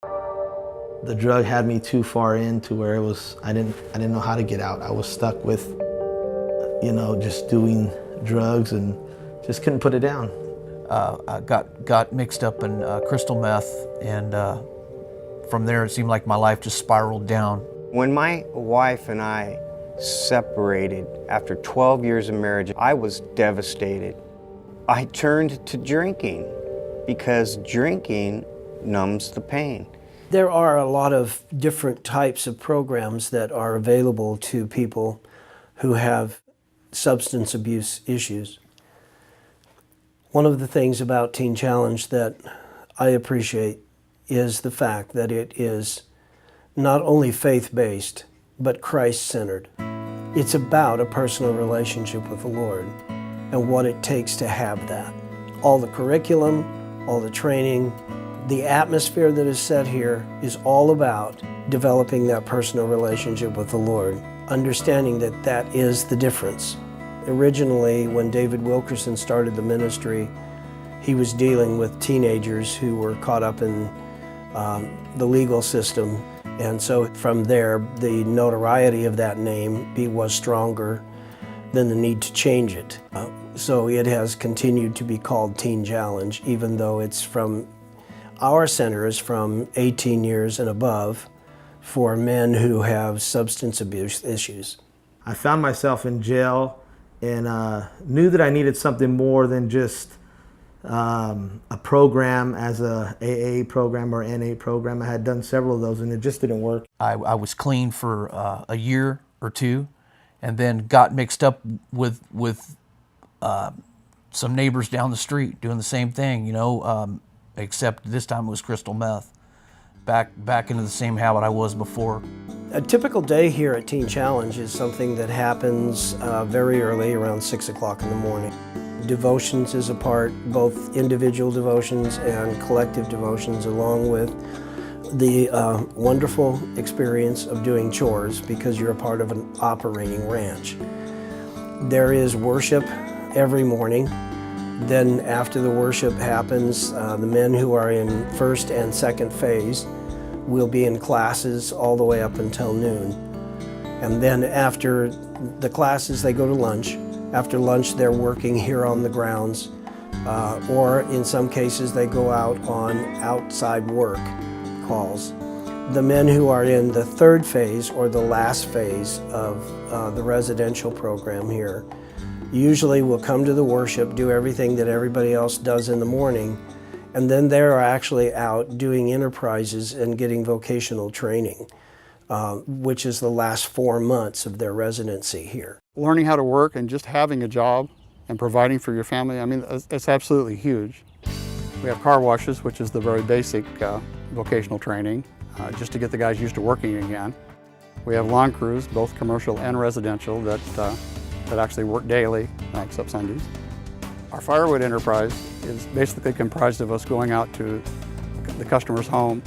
The drug had me too far in to where I didn't know how to get out. I was stuck with, just doing drugs and just couldn't put it down. I got mixed up in crystal meth, and from there it seemed like my life just spiraled down. When my wife and I separated after 12 years of marriage, I was devastated. I turned to drinking because drinking numbs the pain. There are a lot of different types of programs that are available to people who have substance abuse issues. One of the things about Teen Challenge that I appreciate is the fact that it is not only faith-based, but Christ-centered. It's about a personal relationship with the Lord and what it takes to have that. All the curriculum, all the training, the atmosphere that is set here is all about developing that personal relationship with the Lord, understanding that that is the difference. Originally, when David Wilkerson started the ministry, he was dealing with teenagers who were caught up in the legal system. And so from there, the notoriety of that name was stronger than the need to change it. So it has continued to be called Teen Challenge, even though our center is from 18 years and above for men who have substance abuse issues. I found myself in jail and knew that I needed something more than just a program as a AA program or NA program. I had done several of those and it just didn't work. I was clean for a year or two, and then got mixed up with some neighbors down the street doing the same thing, except this time it was crystal meth. Back into the same habit I was before. A typical day here at Teen Challenge is something that happens very early, around 6 o'clock in the morning. Devotions is a part, both individual devotions and collective devotions, along with the wonderful experience of doing chores because you're a part of an operating ranch. There is worship every morning. Then after the worship happens, the men who are in first and second phase will be in classes all the way up until noon. And then after the classes, they go to lunch. After lunch, they're working here on the grounds, or in some cases, they go out on outside work calls. The men who are in the third phase, or the last phase of the residential program here, usually will come to the worship, do everything that everybody else does in the morning, and then they're actually out doing enterprises and getting vocational training, which is the last 4 months of their residency here. Learning how to work and just having a job and providing for your family, I mean, it's absolutely huge. We have car washes, which is the very basic vocational training, just to get the guys used to working again. We have lawn crews, both commercial and residential, that actually work daily, except Sundays. Our firewood enterprise is basically comprised of us going out to the customer's home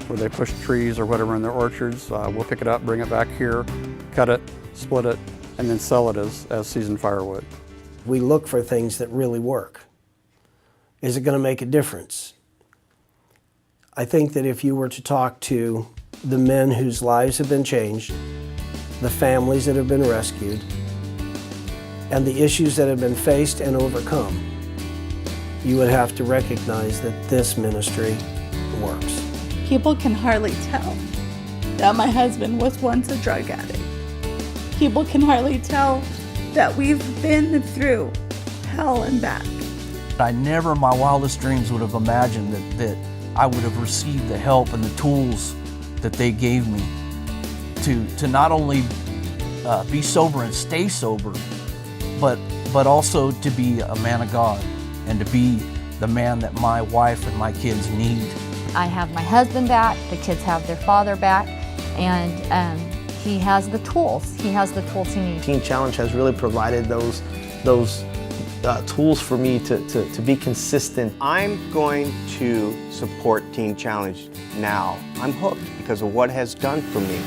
where they push trees or whatever in their orchards. We'll pick it up, bring it back here, cut it, split it, and then sell it as seasoned firewood. We look for things that really work. Is it going to make a difference? I think that if you were to talk to the men whose lives have been changed, the families that have been rescued, and the issues that have been faced and overcome, you would have to recognize that this ministry works. People can hardly tell that my husband was once a drug addict. People can hardly tell that we've been through hell and back. I never in my wildest dreams would have imagined that I would have received the help and the tools that they gave me to not only be sober and stay sober, but also to be a man of God and to be the man that my wife and my kids need. I have my husband back, the kids have their father back, and he has the tools. He has the tools he needs. Teen Challenge has really provided those tools for me to be consistent. I'm going to support Teen Challenge now. I'm hooked because of what it has done for me.